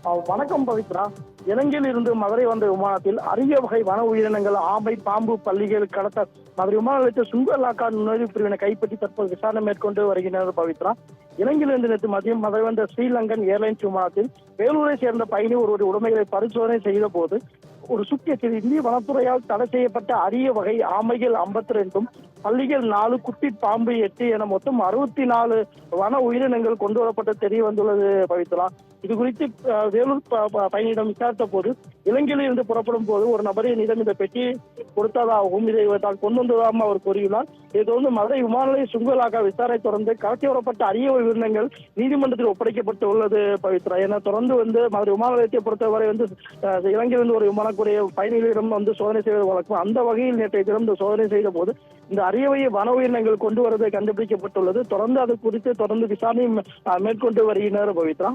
வணக்கம் பவித்ரா. இலங்கையில் இருந்து மதுரை வந்த விமானத்தில் அரிய வகை வன உயிரினங்கள் ஆமை, பாம்பு, பல்லிகள் கடத்த மதுரை விமான நிலையத்தில் சுங்க இலாக்கா நுழைவு பிரிவினை கைப்பற்றி தற்போது விசாரணை மேற்கொண்டு வருகின்றனர் பவித்ரா. இலங்கையிலிருந்து நேற்று மதியம் மதுரை வந்த ஸ்ரீலங்கன் ஏர்லைன்ஸ் விமானத்தில் வேலூரை சேர்ந்த பயணி ஒருவருடைய உடைமைகளை பரிசோதனை செய்த போது ஒரு சுக்கியத்தில் இந்திய வனத்துறையால் தடை செய்யப்பட்ட அரிய வகை ஆமைகள் 52, பல்லிகள் 4, குட்டி பாம்பு 8 என மொத்தம் 64 வன உயிரினங்கள் கொண்டு வரப்பட்டு தெரிய வந்துள்ளது பவித்ரா. இது குறித்து வேலூர் பயணியிடம் விசாரித்த போது இலங்கையில் இருந்து புறப்படும் போது ஒரு நபரிடம் இந்த பெட்டி கொடுத்ததாகவும் இதை தான் கொண்டு வந்ததாகவும் அவர் கூறியுள்ளார். இதை தொடர்ந்து மதுரை விமான நிலைய சுங்க இலாக்கா விசாரணை தொடர்ந்து கடத்தி வரப்பட்ட அரிய உயிரினங்கள் நீதிமன்றத்தில் ஒப்படைக்கப்பட்டு உள்ளது பவித்ரா. என தொடர்ந்து மதுரை விமான நிலையத்தை பொறுத்தவரை இலங்கையிலிருந்து ஒரு விமானக்கூடிய பயணிகளிடம் சோதனை செய்வது வழக்கம். அந்த வகையில் நேற்றைய தினம் சோதனை செய்த போது இந்த அரியவகை வன உயிரினங்கள் கொண்டு வருவதை கண்டுபிடிக்கப்பட்டுள்ளது. தொடர்ந்து அது குறித்து விசாரணை மேற்கொண்டு வருகின்றனர் பவித்ரா.